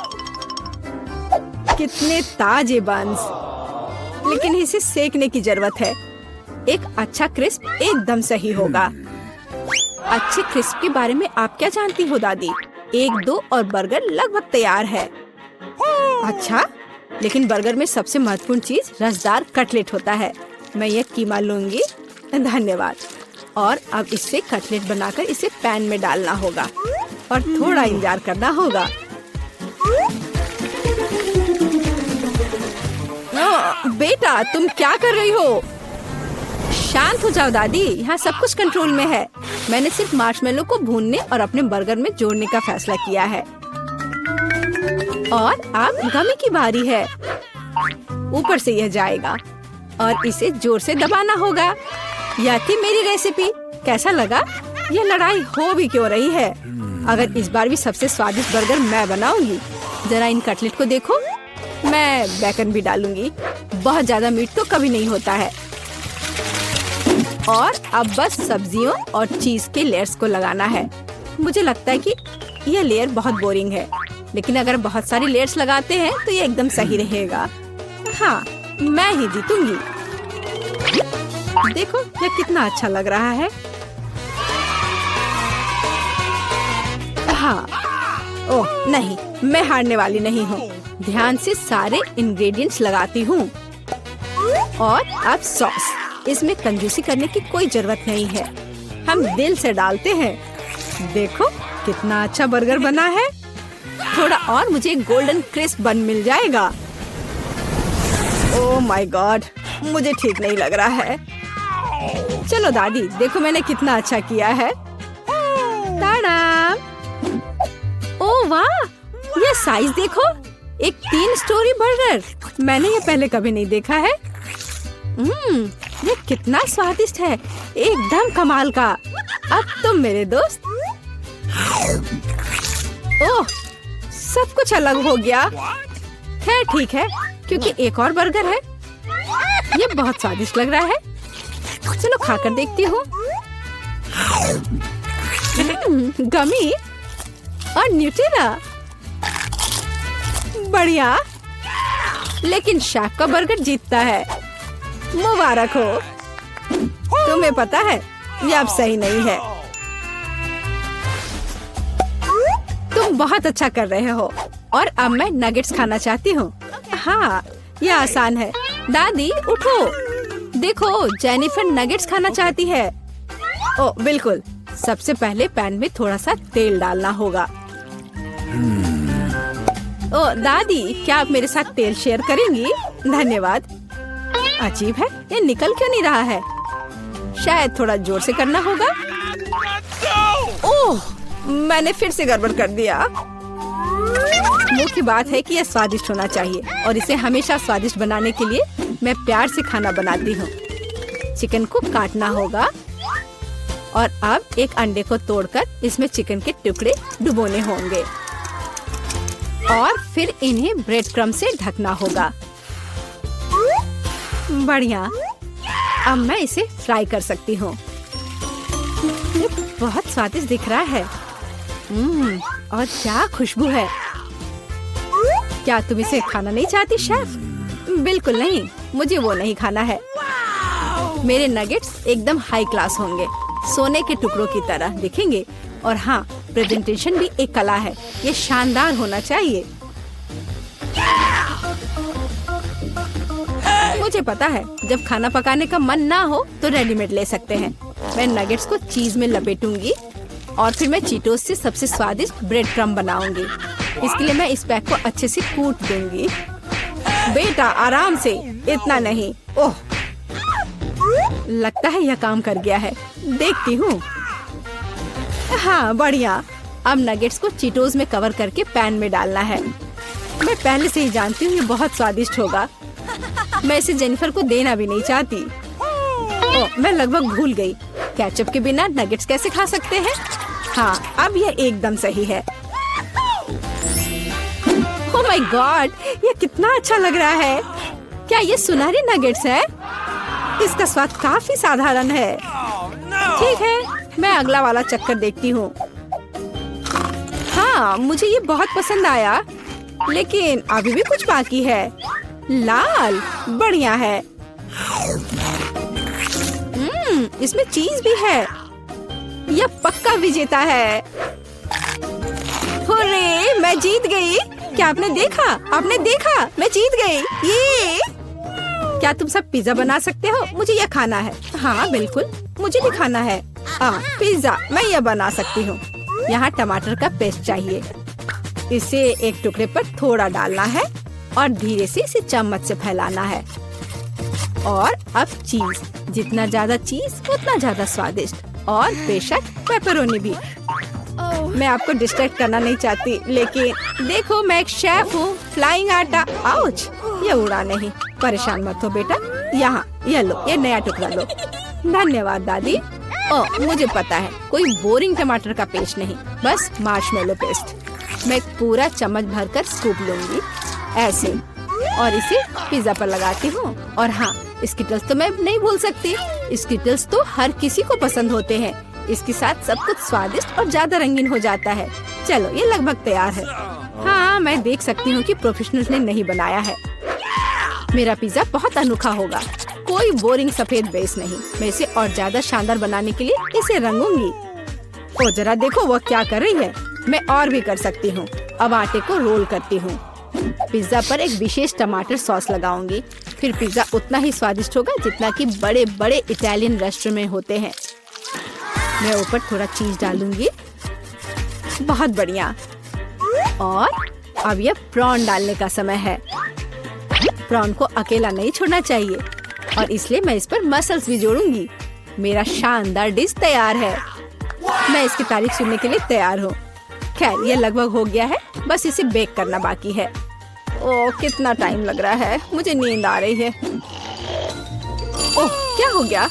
कितने ताजे बंस, लेकिन इसे सेकने की जरूरत है। एक अच्छा क्रिस्प एकदम सही होगा। अच्छे क्रिस्प के बारे में आप क्या जानती हो दादी? 1-2 और बर्गर लगभग तैयार है। अच्छा, लेकिन बर्गर में सबसे महत्वपूर्ण चीज रसदार कटलेट होता है। मैं ये कीमा लूंगी। धन्यवाद। और अब इससे कटलेट बनाकर इसे पैन में डालना होगा और थोड़ा इंतजार करना होगा। बेटा, तुम क्या कर रही हो? शांत हो जाओ दादी, यहाँ सब कुछ कंट्रोल में है। मैंने सिर्फ मार्शमेलो को भूनने और अपने बर्गर में जोड़ने का फैसला किया है। और अब गमी की बारी है। ऊपर से यह जाएगा और इसे जोर से दबाना होगा। यह थी मेरी रेसिपी। कैसा लगा? यह लड़ाई हो भी क्यों रही है? अगर इस बार भी सबसे स्वादिष्ट बर्गर मैं बनाऊंगी। जरा इन कटलेट को देखो। मैं बेकन भी डालूंगी। बहुत ज्यादा मीट तो कभी नहीं होता है। और अब बस सब्जियों और चीज के लेयर्स को लगाना है। मुझे लगता है कि यह लेयर बहुत बोरिंग है, लेकिन अगर बहुत सारी लेयर्स लगाते हैं तो ये एकदम सही रहेगा। हाँ, मैं ही जीतूंगी। देखो यह कितना अच्छा लग रहा है। हाँ, ओह नहीं, मैं हारने वाली नहीं हूँ। ध्यान से सारे इंग्रेडिएंट्स लगाती हूँ। और अब सॉस। इसमें कंजूसी करने की कोई जरूरत नहीं है। हम दिल से डालते हैं। देखो कितना अच्छा बर्गर बना है। थोड़ा और मुझे गोल्डन क्रिस्प बन मिल जाएगा। ओह माय गॉड, मुझे ठीक नहीं लग रहा है। चलो दादी, देखो मैंने कितना अच्छा किया है। ताड़ा! ओह वाह, ये साइज देखो। एक 3 स्टोरी बर्गर। मैंने ये पहले कभी नहीं देखा है। ये कितना स्वादिष्ट है, एकदम कमाल का। अब तुम मेरे दोस्त। ओह, सब कुछ अलग हो गया। खैर ठीक है, क्योंकि एक और बर्गर है। ये बहुत स्वादिष्ट लग रहा है। चलो खाकर देखती हूँ। गमी और न्यूटेला, बढ़िया। लेकिन शेफ का बर्गर जीतता है। मुबारक हो। तुम्हें पता है ये अब सही नहीं है। तुम बहुत अच्छा कर रहे हो। और अब मैं नगेट्स खाना चाहती हूँ। हाँ, ये आसान है। दादी उठो, देखो जेनिफर नगेट्स खाना चाहती है। ओ बिल्कुल। सबसे पहले पैन में थोड़ा सा तेल डालना होगा। ओ दादी, क्या आप मेरे साथ तेल शेयर करेंगी? धन्यवाद। अजीब है, ये निकल क्यों नहीं रहा है? शायद थोड़ा जोर से करना होगा। ओह, मैंने फिर से गड़बड़ कर दिया। मुख्य बात है कि यह स्वादिष्ट होना चाहिए और इसे हमेशा स्वादिष्ट बनाने के लिए मैं प्यार से खाना बनाती हूँ। चिकन को काटना होगा और अब एक अंडे को तोड़कर इसमें चिकन के टुकड़े डुबोने होंगे और फिर इन्हें ब्रेड क्रम्ब से ढकना होगा। बढ़िया। अब मैं इसे फ्राई कर सकती हूँ। ये बहुत स्वादिष्ट दिख रहा है। और क्या खुशबू है। क्या तुम इसे खाना नहीं चाहती शेफ? बिल्कुल नहीं, मुझे वो नहीं खाना है। मेरे नगेट्स एकदम हाई क्लास होंगे, सोने के टुकड़ों की तरह दिखेंगे। और हाँ, प्रेजेंटेशन भी एक कला है। ये शानदार होना चाहिए। मुझे पता है, जब खाना पकाने का मन ना हो तो रेडीमेड ले सकते हैं। मैं नगेट्स को चीज में लपेटूंगी और फिर मैं चीटोस से सबसे स्वादिष्ट ब्रेड क्रम्ब बनाऊंगी। इसके लिए मैं इस पैक को अच्छे से कूट दूंगी। बेटा आराम से, इतना नहीं। ओह, लगता है यह काम कर गया है। देखती हूँ। हाँ बढ़िया। अब नगेट्स को चीटोस में कवर करके पैन में डालना है। मैं पहले से ही जानती हूँ ये बहुत स्वादिष्ट होगा। मैं इसे जेनिफर को देना भी नहीं चाहती। ओह, मैं लगभग भूल गई। केचप के बिना नगेट्स कैसे खा सकते हैं? हाँ, अब यह एकदम सही है। ओह माय गॉड, ये कितना अच्छा लग रहा है। क्या ये सुनहरी नगेट्स है? इसका स्वाद काफी साधारण है। ठीक है, मैं अगला वाला चक्कर देखती हूँ। हाँ, मुझे ये बहुत पसंद आया, लेकिन अभी भी कुछ बाकी है। लाल बढ़िया है। इसमें चीज भी है। यह पक्का विजेता है। हुर्रे, मैं जीत गई। क्या आपने देखा? आपने देखा? मैं जीत गई। ये क्या तुम सब पिज्जा बना सकते हो? मुझे यह खाना है। हाँ बिल्कुल, मुझे भी खाना है। पिज्जा मैं यह बना सकती हूँ। यहाँ टमाटर का पेस्ट चाहिए। इसे एक टुकड़े पर थोड़ा डालना है और धीरे से इसे चम्मच से फैलाना है। और अब चीज, जितना ज्यादा चीज उतना ज्यादा स्वादिष्ट, और बेशक पेपरोनी भी। मैं आपको डिस्ट्रैक्ट करना नहीं चाहती, लेकिन देखो मैं एक शेफ हूँ। फ्लाइंग आटा, आउच, ये उड़ा नहीं। परेशान मत हो बेटा। यहाँ ये लो, ये नया टुकड़ा लो। धन्यवाद दादी। ओह, मुझे पता है, कोई बोरिंग टमाटर का पेस्ट नहीं, बस मार्शमेलो पेस्ट। मैं एक पूरा चम्मच भरकर स्कूप लूंगी ऐसे, और इसे पिज्जा पर लगाती हूँ। और हाँ, स्किटल्स तो मैं नहीं भूल सकती। स्किटल्स तो हर किसी को पसंद होते हैं। इसके साथ सब कुछ स्वादिष्ट और ज्यादा रंगीन हो जाता है। चलो, ये लगभग तैयार है। हाँ, मैं देख सकती हूँ कि प्रोफेशनल्स ने नहीं बनाया है। मेरा पिज्जा बहुत अनोखा होगा, कोई बोरिंग सफेद बेस नहीं। मैं इसे और ज्यादा शानदार बनाने के लिए इसे रंगूंगी। ओ जरा देखो वो क्या कर रही है। मैं और भी कर सकती हूँ। अब आटे को रोल करती हूँ। पिज्जा पर एक विशेष टमाटर सॉस लगाऊंगी। फिर पिज्जा उतना ही स्वादिष्ट होगा जितना कि बड़े बड़े इटालियन रेस्टोरेंट में होते हैं। मैं ऊपर थोड़ा चीज डालूंगी। बहुत बढ़िया। और अब यह प्रॉन डालने का समय है। प्रॉन को अकेला नहीं छोड़ना चाहिए, और इसलिए मैं इस पर मसल्स भी जोड़ूंगी। मेरा शानदार डिश तैयार है। मैं इसकी तारीफ सुनने के लिए तैयार हूँ। खैर, ये लगभग हो गया है, बस इसे बेक करना बाकी है। ओह, कितना टाइम लग रहा है, मुझे नींद आ रही है। ओह, क्या हो गया?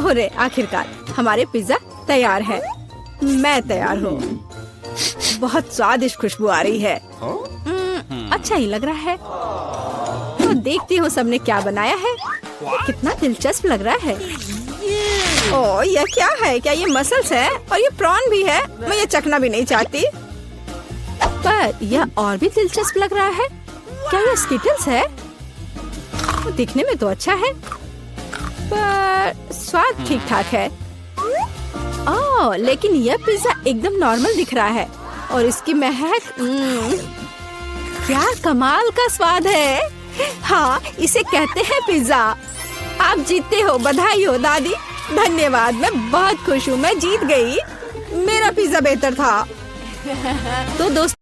अरे आखिरकार हमारे पिज्जा तैयार है। मैं तैयार हूँ। बहुत स्वादिष्ट खुशबू आ रही है। अच्छा ही लग रहा है। तो देखती हूँ सबने क्या बनाया है। कितना दिलचस्प लग रहा है। ओह, यह क्या है? क्या ये मसल्स है? और ये प्रॉन भी है? मैं ये चखना भी नहीं चाहती। पर यह और भी दिलचस्प लग रहा है। क्या ये स्किटल्स है? दिखने में तो अच्छा है, पर स्वाद ठीक ठाक है। ओह, लेकिन यह पिज्जा एकदम नॉर्मल दिख रहा है, और इसकी महक, क्या कमाल का स्वाद है। हाँ, इसे कहते हैं पिज्जा। आप जीतते हो। बधाई हो दादी। धन्यवाद, मैं बहुत खुश हूँ। मैं जीत गई। मेरा पिज्जा बेहतर था। तो दोस्तों,